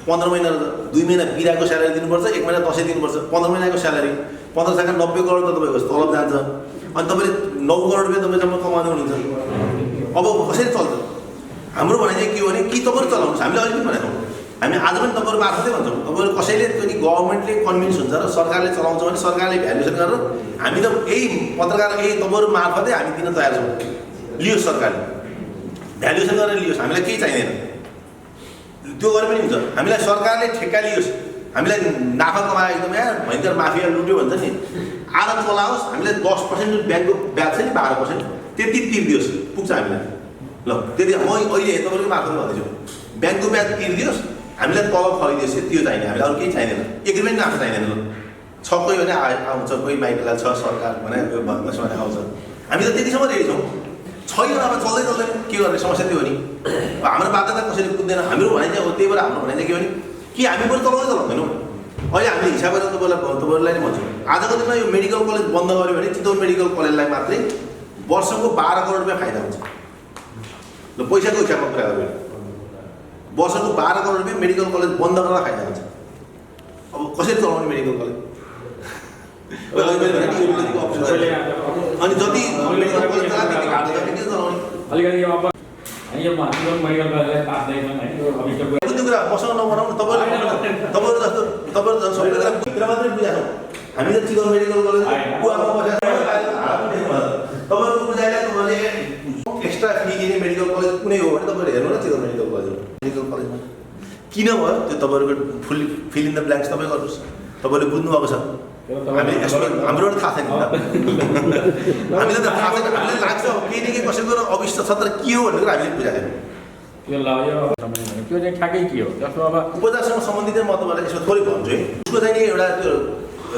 15 महिना। 2 महिना बिराको स्यालेरी दिनुपर्छ, 1 महिना दसैँ दिनुपर्छ। 15 महिनाको स्यालेरी 15 × 90 करोड त तपाईँको तलब जान्छ। अनि तपाईँले 9 करोड रुपियाँ तपाईँ जम्मा कमाउने हुनुहुन्छ। अब कसरी चल्छ? हाम्रो भनाइ चाहिँ के हो भने कि तपाईँहरू चलाउनुहोस्। हामीले अहिले पनि भनेको हामी आज पनि तपाईँहरू मार्फतै भन्छौँ। तपाईँहरू कसैले पनि गभर्मेन्टले कन्भिन्स हुन्छ र सरकारले चलाउँछ भने सरकारले भ्यालुएसन गरेर हामी त यही पत्रकार यही तपाईँहरू मार्फतै हामी दिन तयार छौँ। लियोस् सरकारले भ्यालुएसन गरेर लियोस्, हामीलाई केही चाहिँदैन। त्यो गरे पनि हुन्छ। हामीलाई सरकारले ठेक्का लियोस्, हामीलाई नाफा कमायो एकदमै भयङ्कर माफिया लुट्यो भन्छ नि, आराम चलाओस्। हामीलाई 10% जुन ब्याङ्कको ब्याज छ नि 12% त्यति तिर्दियोस्, पुग्छ हामीलाई। ल त्यति म अहिले तपाईँको मार्फत भन्दैछु, ब्याङ्कको ब्याज तिर्दियोस्, हामीलाई तलब खुवाइदियोस्। त्यो चाहिने हामीलाई अरू केही चाहिँदैन। एग्रिमेन्ट नाफा चाहिँदैन। ल छ कोही भने आउँछ, कोही माइकलाई छ सरकार भने आउँछ। हामी त त्यतिसम्म रेडी छौँ छैन अब चल्दैन के गर्ने समस्या त्यो हो नि हाम्रो बाध्यता कसैले बुझ्दैन हाम्रो भनाइ चाहिँ त्यही भएर हाम्रो भनाइ चाहिँ के हो नि कि हामी पनि चलाउँदैनौँ अहिले हामीले हिसाब गरेर तपाईँहरूलाई नै भन्छौँ आजको दिनमा यो मेडिकल कलेज बन्द गर्यो भने चितवन मेडिकल कलेजलाई मात्रै वर्षको 12 करोड रुपियाँ फाइदा हुन्छ ल पैसाको हिसाबमा कुरा गर्यो वर्षको 12 करोड रुपियाँ मेडिकल कलेज बन्द गर्दा फाइदा हुन्छ अब कसरी चलाउने मेडिकल कलेज अनि जति मेडिकल कलेज चलाउने अलिकति अब यो मेडिकल कलेजलाई पास दैछन् हैन यो अभिष्ट त्यो कुरा मसँग नबनाउनु तपाईहरु जस्तो सबै कुरा मात्रै बुझाछौँ हामी त चितवन मेडिकल कलेज कुवामा बसेर तपाईहरुको बुझाइलाई तपाईले एक्स्ट्रा फी दिने मेडिकल कलेज कुनै हो भने तपाईहरु हेर्नु न चितवन मेडिकल कलेजमा किन भयो त्यो तपाईहरुको फुल फिल इन द ब्ल्याङ्क्स तपाई गर्नुस् तपाईले बुझ्नु भएको छ हाम्रो थाहा छैन हामीलाई त थाहा छैन हामीलाई लाग्छ केही न केही कसैको अविष्ट छ तर के हो भनेर हामीले बुझाएको यो लाग्यो त्यो चाहिँ ठ्याक्कै के हो जस्तो अब उपचारसँग सम्बन्धित म तपाईँलाई यसो थोरै भन्छु है उसको चाहिँ नि एउटा त्यो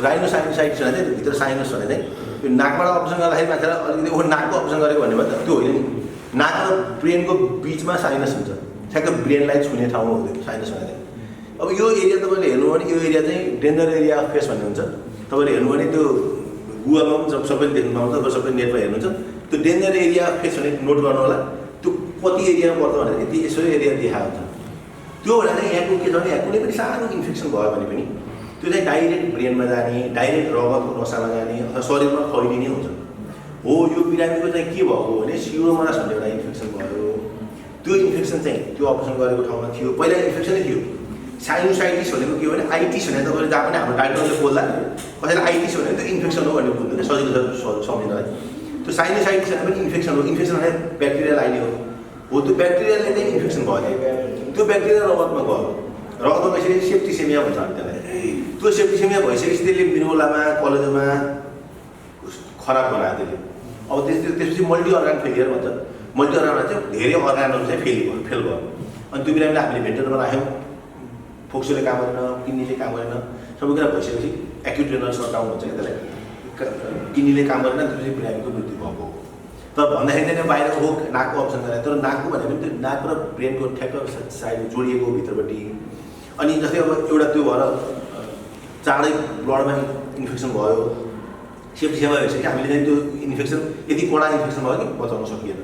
राइनोसाइटिस भने चाहिँ भित्र साइनस भने चाहिँ त्यो नाकबाट अपरेसन गर्दाखेरि मान्छेलाई अलिकति ओ नाकको अपरेसन गरेको भन्ने भयो त्यो होइन नि नाक र ब्रेनको बिचमा साइनस हुन्छ ठ्याक्क ब्रेनलाई छुने ठाउँ हो त्यो साइनस भने चाहिँ अब यो एरिया तपाईँले हेर्नु भने यो एरिया चाहिँ डेन्जर एरिया अफ फेस भन्ने हुन्छ तपाईँले हेर्नु भने त्यो गुगलमा पनि सबैले देख्नु पाउँछ तपाईँ सबै नेटमा हेर्नुहुन्छ त्यो डेन्जर एरिया अफ फेस भने नोट गर्नु होला त्यो कति एरियामा पर्छ भने यति यसो एरिया देखाएको हुन्छ त्यो भनेर चाहिँ यहाँको के छ भने यहाँ कुनै पनि सानो इन्फेक्सन भयो भने पनि त्यो चाहिँ डाइरेक्ट ब्रेनमा जाने डाइरेक्ट रगतको नसामा जाने अथवा शरीरमा फैलिने हुन्छ हो यो बिरामीको चाहिँ के भएको भने सिरोमास भन्ने एउटा इन्फेक्सन भयो त्यो इन्फेक्सन चाहिँ त्यो अपरेसन गरेको ठाउँमा थियो पहिला इन्फेक्सनै थियो साइनोसाइटिस भनेको के हो भने आइटिस भने तपाईँले जहाँ पनि हाम्रो डाक्टरले बोल्दा कसैले आइटिस भने त्यो इन्फेक्सन हो भन्ने बुझ्दैन सजिलो छ सम्झिनलाई त्यो साइनोसाइटिस भने पनि इन्फेक्सन हो इन्फेक्सन भने ब्याक्टेरियल आइने हो त्यो ब्याक्टेरियाले चाहिँ इन्फेक्सन भयो त्यो ब्याक्टेरिया रगतमा गयो रगतमा गएपछि सेप्टिसेमिया भन्छ हामी त्यसलाई त्यो सेप्टिसेमिया भइसकेपछि त्यसले मिनोलामा कलेजोमा खराब बनायो त्यसले अब त्यसपछि मल्टी अर्गान फेलियर भन्छ मल्टी अर्गानमा चाहिँ धेरै अर्गानहरू चाहिँ फेल भयो अनि त्यो बिरामीलाई हामीले भेन्टिलेटरमा राख्यौँ फोक्सोले काम गरेन किडनीले काम गरेन सबै कुरा भइसकेपछि एक्युट रेनल सटडाउन भन्छ क्या त्यसलाई किडनीले काम गरेन त्यसपछि बिरामीको मृत्यु भएको हो तर भन्दाखेरि चाहिँ बाहिर हो नाकको अप्सन गरेर तर नाकको भनेको पनि त्यो नाक र ब्रेनको ठ्याक्क साइड जोडिएको भित्रपट्टि अनि जस्तै अब एउटा त्यो भएर चाँडै ब्लडमा इन्फेक्सन भयो सेप्टिसेमिया भइसक्यो हामीले चाहिँ त्यो इन्फेक्सन यति कडा इन्फेक्सन भयो कि बचाउन सकिएन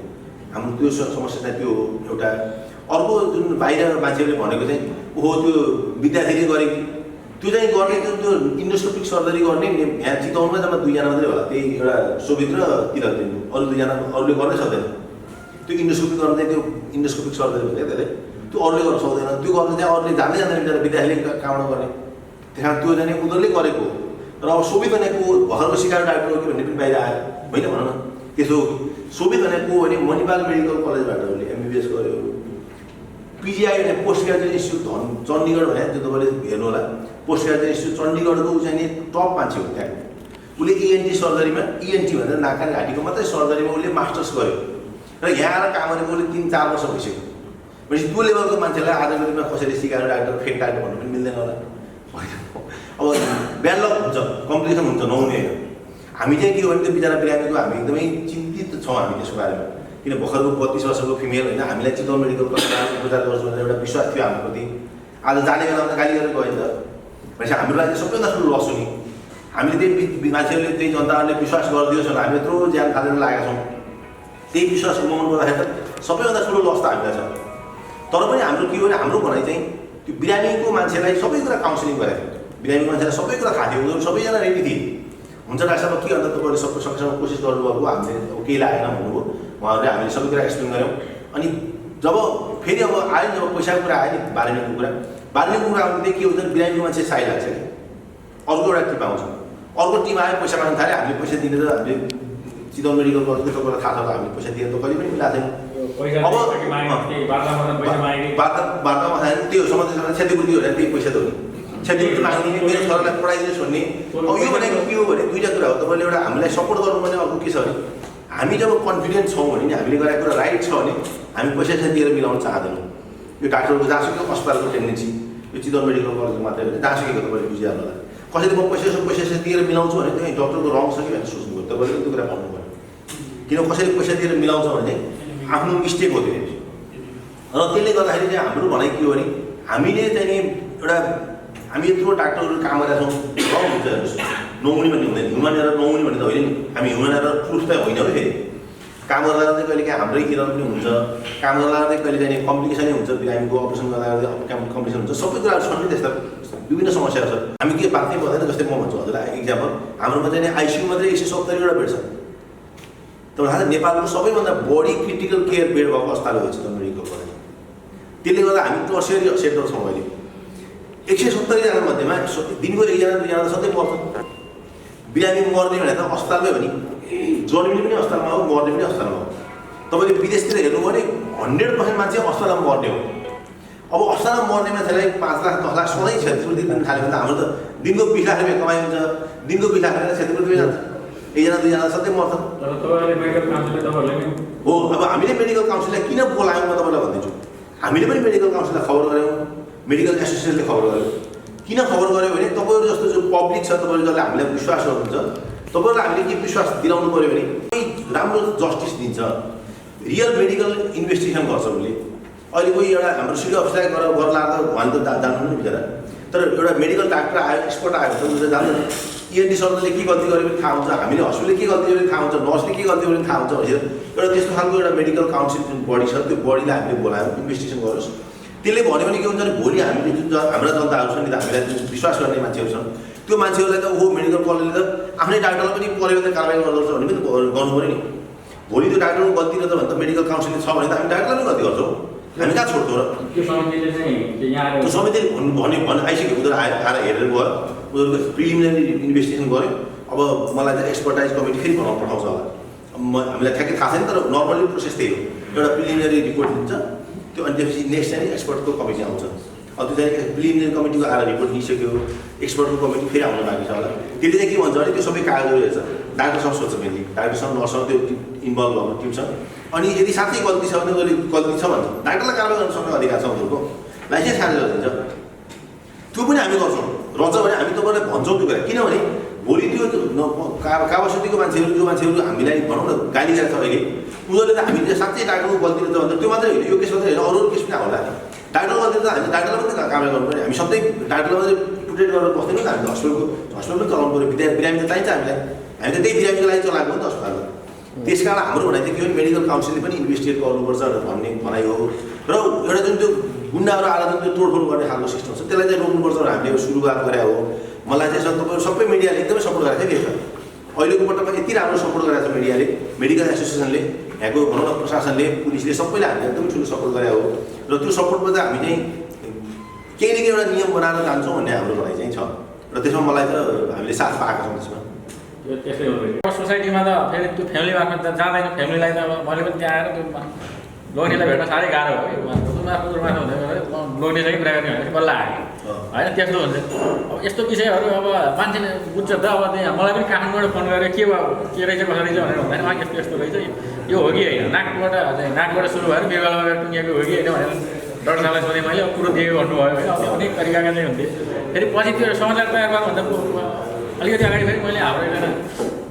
हाम्रो त्यो समस्या चाहिँ त्यो एउटा अर्को जुन बाहिर मान्छेहरूले भनेको चाहिँ ओहो त्यो विद्यार्थीले गरे त्यो चाहिँ गर्ने त्यो इन्डोस्कोपिक सर्जरी गर्ने यहाँ चितवनमा जम्मा 2 जना मात्रै होला त्यही एउटा सोभित र तिलहरी अरू 2 जना अरूले गर्नै सक्दैन त्यो इन्डोस्कोपिक गर्न चाहिँ त्यो इन्डोस्कोपिक सर्जरी भन्छ त्यसले त्यो अरूले गर्न सक्दैन त्यो गर्न चाहिँ अरूले जान्दै जाँदैन विद्यार्थीले काममा गर्ने त्यस कारण त्यो चाहिँ उनीहरूले गरेको र अब सोभित भनेको घरको सिकाएर डाक्टर हो कि भन्ने पनि बाहिर आयो होइन भनौँ न त्यसो सोभित भनेको भने मणिपाल मेडिकल कलेजबाट उसले एमबिबिएस गर्यो पिजिआई भने पोस्ट ग्रेजुएट इन्स्टिट्युट चण्डीगढ भने त्यो तपाईँले हेर्नु होला पोस्ट ग्रेजुएट इन्स्टिट्युट चण्डीगढको ऊ चाहिँ टप मान्छे हो त्यहाँ उसले इएनटी सर्जरीमा इएनटी भनेर नाक कान घाँटीको मात्रै सर्जरीमा उसले मास्टर्स गर्यो र यहाँ आएर काम गरेको उसले 3-4 वर्ष भइसक्यो भनेपछि त्यो लेभलको मान्छेलाई आजको दिनमा कसैले सिकाएर डाक्टर फेक डाक्टर भन्नु पनि मिल्दैन होला अब ब्याड लक हुन्छ कम्प्लिकेसन हुन्छ नहुने होइन हामी चाहिँ के हो भने त्यो बिचरा बिरामीको हामी एकदमै चिन्तित छौँ हामी त्यसको बारेमा किन भर्खरको 32 वर्षको फिमेल होइन हामीलाई चितवन मेडिकल कलेजमा उपचार गर्छु भनेर एउटा विश्वास थियो हाम्रो प्रति आज जाने बेलामा गाली गरेर गयो नि त भनेपछि हाम्रो लागि सबैभन्दा ठुलो लस हो नि हामीले त्यही मान्छेहरूले त्यही जनताहरूले विश्वास गरिदियोस् भने हामी यत्रो ज्यान फालेर लागेका छौँ त्यही विश्वास गुमाउनु पर्दाखेरि त सबैभन्दा ठुलो लस त हामीलाई छ तर पनि हाम्रो के हो भने हाम्रो भनाइ चाहिँ त्यो बिरामीको मान्छेलाई सबै कुरा काउन्सिलिङ गरेको थियो बिरामीको मान्छेलाई सबै कुरा थाहा थियो उनीहरू सबैजना रेडी थिए हुन्छ डाक्टर साहब के अन्त तपाईँले सबै सकेसम्म कोसिस गर्नुभएको हामीले अब केही लागेन भन्नुभयो उहाँहरूले हामीले सबै कुरा एक्सप्लेन गऱ्यौँ अनि जब फेरि अब आयो जब पैसाको कुरा आयो नि बार्गेनिङको कुरा आउँदै के हुन्छ बिरामीको मान्छे साइ लाग्छ कि अर्को एउटा टिम आउँछ अर्को टिम आयो पैसा माग्नु थाल्यो हामीले पैसा दिने त हामीले चितवन मेडिकल कलेजको तपाईँलाई थाहा छ हामीले पैसा दिएर त कहिले पनि मिलाएको छैन अब बार्तामा त्यो समाज क्षतिपूर्ति हो भने त्यही पैसा त हो नि क्षतिपूर्ति माग्ने मेरो छोरालाई पढाइदिनुहोस् भन्ने अब यो भनेको के हो भने 2टा कुरा हो तपाईँले एउटा हामीलाई सपोर्ट गर्नु भने अर्को के छ भने हामी जब कन्फिडेन्ट छौँ भने नि हामीले गरेको कुरा राइट छ भने हामी पैसा दिएर मिलाउन चाहँदैनौँ यो डाक्टरको जहाँसुकै अस्पतालको टेन्डेन्सी यो चितवन मेडिकल कलेजको मात्रै होइन जहाँसुकै तपाईँले बुझिहाल्नु होला कसैले म पैसा दिएर मिलाउँछु भने त्यो डक्टरको रङ छ कि भनेर सोच्नुभयो तपाईँले त्यो कुरा भन्नु पऱ्यो किन कसैले पैसा दिएर मिलाउँछ भने आफ्नो मिस्टेक हो त्यो र त्यसले गर्दाखेरि चाहिँ हाम्रो भनाइ के हो भने हामीले चाहिँ एउटा हामी यत्रो डाक्टरहरू काम गरेका छौँ हुन्छ हेर्नुहोस् नहुने भन्ने हुँदैन ह्युमन एरर नहुने भन्ने त होइन नि हामी ह्युमन एरर प्रुफ त होइन फेरि काम गर्दा गर्दै कहिले काहीँ हाम्रै एरर पनि हुन्छ काम गर्दा गर्दै कहिले काहीँ कम्प्लिकेसनै हुन्छ बिरामीको अपरेसन गर्दा गर्दै कम्प्लिकेसन हुन्छ सबै कुराहरू छन् नि त्यस्ता विभिन्न समस्याहरू छ हामी के बात नै पर्दैन जस्तै म भन्छु हजुरलाई इक्जाम्पल हाम्रोमा चाहिँ आइसियू मात्रै 170वटा बेड छ तपाईँ थाहा छ नेपालको सबैभन्दा बढी क्रिटिकल केयर बेड भएको अस्पताल हो चितवन मेडिकल कलेज त्यसले गर्दा हामी टर्सियरी सेक्टर छौँ अहिले 170जना मध्येमा दिनको 1जना 2जना त सधैँ मर्छन् बिरामी मर्ने भने त अस्पतालमै हो नि जन्मिने पनि अस्पतालमा हो मर्ने पनि अस्पतालमा हो तपाईँले विदेशतिर हेर्नुभयो भने 100% मान्छे अस्पतालमा मर्ने हो अब अस्पतालमा मर्ने मान्छेलाई 5 लाख 10 लाख सधैँ क्षतिपूर्ति दिन खाले भने हाम्रो त दिनको 20 लाख रुपियाँ कमाइ हुन्छ दिनको 20 लाख रुपियाँ क्षतिपूर्ति जान्छ 1जना 2जना सधैँ मर्छन् हो अब हामीले मेडिकल काउन्सिललाई किन बोलायौँ म तपाईँलाई भनिदिन्छु हामीले पनि मेडिकल काउन्सिललाई खबर गऱ्यौँ मेडिकल एसोसिएसनले खबर गर्यो किन खबर गर्यो भने तपाईँहरू जस्तो जो पब्लिक छ तपाईँहरू जसले हामीलाई विश्वास गर्नुहुन्छ तपाईँहरूलाई हामीले के विश्वास दिलाउनु पऱ्यो भने कोही राम्रो जस्टिस दिन्छ रियल मेडिकल इन्भेस्टिगेसन गर्छ उसले अहिले कोही एउटा हाम्रो सिटी अफिसलाई गर्ला त उहाँले त जान्नु पनि बिचरा तर एउटा मेडिकल डाक्टर आयो एक्सपर्ट आयो भने उसले जान्दैन इएनटी सरले के गल्ती गर्यो भने थाहा हुन्छ हामीले हस्पिटलले के गल्ती गर्यो भने थाहा हुन्छ नर्सले के गल्ती गर्यो भने थाहा हुन्छ भनेर एउटा त्यस्तो खालको एउटा मेडिकल काउन्सिल जुन बडी छ त्यो बडीलाई हामीले बोलायौँ इन्भेस्टिगेसन गरोस् त्यसले भन्यो भने के हुन्छ भने भोलि हामीले जुन हाम्रा जनताहरू छन् नि त हामीलाई जुन विश्वास गर्ने मान्छेहरू छन् त्यो मान्छेहरूलाई त हो मेडिकल कलेजले त आफ्नै डाक्टरलाई पनि पऱ्यो भने कारवाही गर्दछ भने पनि गर्नु पऱ्यो नि भोलि त्यो डाक्टरको गल्ती रहेछ भने त मेडिकल काउन्सिलले छ भने त हामी डाक्टरलाई गल्ती गर्छौँ हामी कहाँ छोड्छौँ र त्यो समितिले भन्न आइसक्यो उनीहरू आएर हेरेर गयो उनीहरूको प्रिलिमिनरी इन्भेस्टिगेसन गऱ्यो अब मलाई चाहिँ एक्सपर्टाइज कमिटी फेरि बनाउनु पठाउँछ होला हामीलाई ठ्याक्कै थाहा छैन तर नर्मली प्रोसेस त्यही हो एउटा प्रिलिमिनरी रिपोर्ट दिन्छ त्यो अनि त्यसपछि नेक्स्ट चाहिँ एक्सपर्टको कमिटी आउँछ अब त्यो चाहिँ प्रिलिमिनरी कमिटीको आएर रिपोर्ट दिइसक्यो एक्सपर्टको कमिटी फेरि आउनु बाँकी छ होला त्यसले चाहिँ के भन्छ भने त्यो सबै कागजहरू हेर्छ डाक्टरसँग सोध्छ मेनली डाक्टरसँग नर्ससँग त्यो इन्भल्भ भएको टिम छ अनि यदि साँच्चै गल्ती छ भने उसले गल्ती छ भन्छ डाक्टरलाई कारवाही गर्न सक्ने अधिकार छ उनीहरूको लाइसेन्स खारेज गरिदिन्छ त्यो पनि हामी गर्छौँ रहेछ भने हामी तपाईँलाई भन्छौँ त्यो कुरा किनभने भोलि त्यो कावासुतीको मान्छेहरू जो मान्छेहरू हामीलाई भनौँ न गाली गरेको छ अहिले उनीहरूले त हामीले साँच्चै डाक्टरको गल्ती रहेछ भने त्यो मात्रै होइन यो केस मात्रै होइन अरू केस पनि होला डाक्टरको गल्ती त हामी डाक्टरलाई पनि कारवाही गर्नु पऱ्यो हामी सधैँ डाक्टरलाई मात्रै प्रोटेक्ट गरेर बस्दैनौँ नि हामीले हस्पिटल पनि चलाउनु पऱ्यो बिरामी त चाहिन्छ हामीलाई हामी त त्यही बिरामीको लागि चलाएको हो नि त अस्पतालमा त्यस कारण हाम्रो भनाइ चाहिँ के हो मेडिकल काउन्सिलले पनि इन्भेस्टिगेट गर्नुपर्छ भन्ने भनाइ हो र एउटा जुन त्यो गुन्डाहरू आएर जुन त्यो तोडफोड गर्ने खालको सिस्टम छ त्यसलाई चाहिँ रोक्नुपर्छ भनेर हामीले सुरुवात गरे हो मलाई चाहिँ तपाईँहरू सबै मिडियाले एकदमै सपोर्ट गरेको थियो यसमा अहिलेको पटकमा यति राम्रो सपोर्ट गरेको छ मिडियाले मेडिकल एसोसिएसनले यहाँको भनौँ न प्रशासनले पुलिसले सबैले हामीले एकदमै ठुलो सपोर्ट गरे हो र त्यो सपोर्टमा चाहिँ हामी चाहिँ केही न केही एउटा नियम बनाएर जान्छौँ भन्ने हाम्रो भनाइ चाहिँ छ र त्यसमा मलाई त हामीले साथ पाएको छौँ त्यसमा त्यस्तै हो सोसाइटीमा त फेरि त्यो फ्यामिली मार्फत त जाँदैन फ्यामिलीलाई त मैले पनि त्यहाँ आएर त्यो लोग्नेलाई भेट्न साह्रै गाह्रो हो लोग्ने चाहिँ कुरा गर्ने भने बल्ल आयो होइन त्यस्तो हुन्छ अब यस्तो विषयहरू अब मान्छेले बुझ्छ त अब त्यहाँ मलाई पनि काठमाडौँबाट फोन गरेर के रहेछ कसो रहेछ भनेर भन्दैन उहाँ यस्तो यस्तो रहेछ यो हो कि होइन नाकबाट सुरु भएर बिरुवामा गएर टुङ्गिएको हो कि होइन भनेर डक्टर साहबलाई सोधेँ मैले कुरो दिएको भन्नुभयो होइन अब अनेक तरिकाका चाहिँ हुन्थ्यो फेरि पछि त्यो समाचार तयार गर्नुभन्दा अलिकति अगाडि फेरि मैले हाम्रो एकजना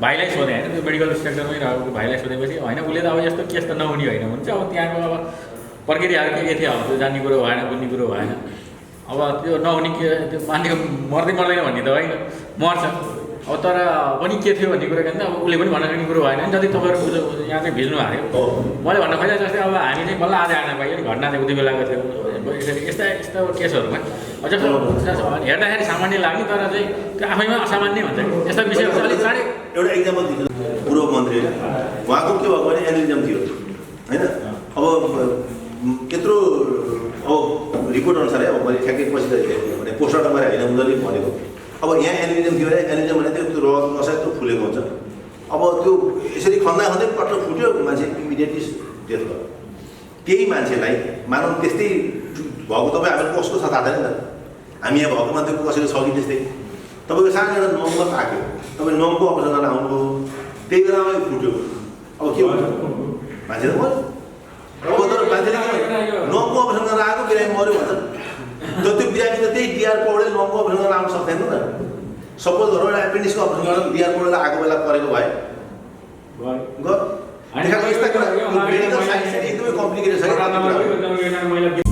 भाइलाई सोधेँ होइन त्यो मेडिकल सेक्टरमै रहेको भाइलाई सोधेपछि होइन उसले त अब यस्तो केस त नहुने होइन हुन्छ अब त्यहाँको अब प्रक्रियाहरू के थियो अब त्यो जान्ने कुरो भएन बुझ्ने कुरो भएन अब त्यो नहुने के त्यो मान्छेको मर्दैन भन्ने त होइन मर्छ अब तर पनि के थियो भन्ने कुरो के अब उसले पनि भन्न सक्ने कुरो भएन जति तपाईँहरू यहाँ चाहिँ भिज्नु हाल्यो मैले भन्न खोजेँ जस्तै अब हामी चाहिँ बल्ल आज आएर पाइयो घटना चाहिँ उति बेलाको थियो यस्ता यस्ता केसहरूमा जस्तो हेर्दाखेरि सामान्य लाग्ने तर चाहिँ त्यो आफैमा असामान्य हुन्छ यस्ता विषयहरू चाहिँ अलिक चाँडै एउटा इक्जाम्पल दिनु पूर्व मन्त्री उहाँको के भएको भने एनालिजम थियो होइन अब त्यत्रो अब रिपोर्ट अनुसारै अब मैले ठ्याक्कै पछि भने पोस्टमार्टम गरेर होइन उनीहरूले भनेको अब यहाँ एनालिजम थियो भने एनालिजम भने त्यो रगत नसाय त्यो फुलेको हुन्छ अब त्यो यसरी खन्दा खन्दै पट्ट फुट्यो मान्छे इमिडिएटली डेथ भयो त्यही मान्छेलाई मानौँ त्यस्तै भएको तपाईँ हाम्रो कसको छ थाहा छैन नि त हामी यहाँ भएको मान्छेको कसैको छ कि त्यस्तै तपाईँको सानो एउटा नम्बर पाक्यो तपाईँ नम्बर अपरेसन गर्न आउनुभयो त्यही बेलामा फुट्यो अब के हुन्छ मान्छे त मऱ्यो अब तर मान्छेले के नम्बर अपरेसन गर्न आएको बिरामी मऱ्यो भन्छ त्यो बिरामी त त्यही डिआर पौडेल नम्बर अपरेसन गर्न आउनु सक्दैन नि त सपोज घरबाट एपेन्डिक्सको अपरेसन गर्न डिआर पौडेल आएको बेला परेको भए गर कम्प्लिकेटेड छ कि मैले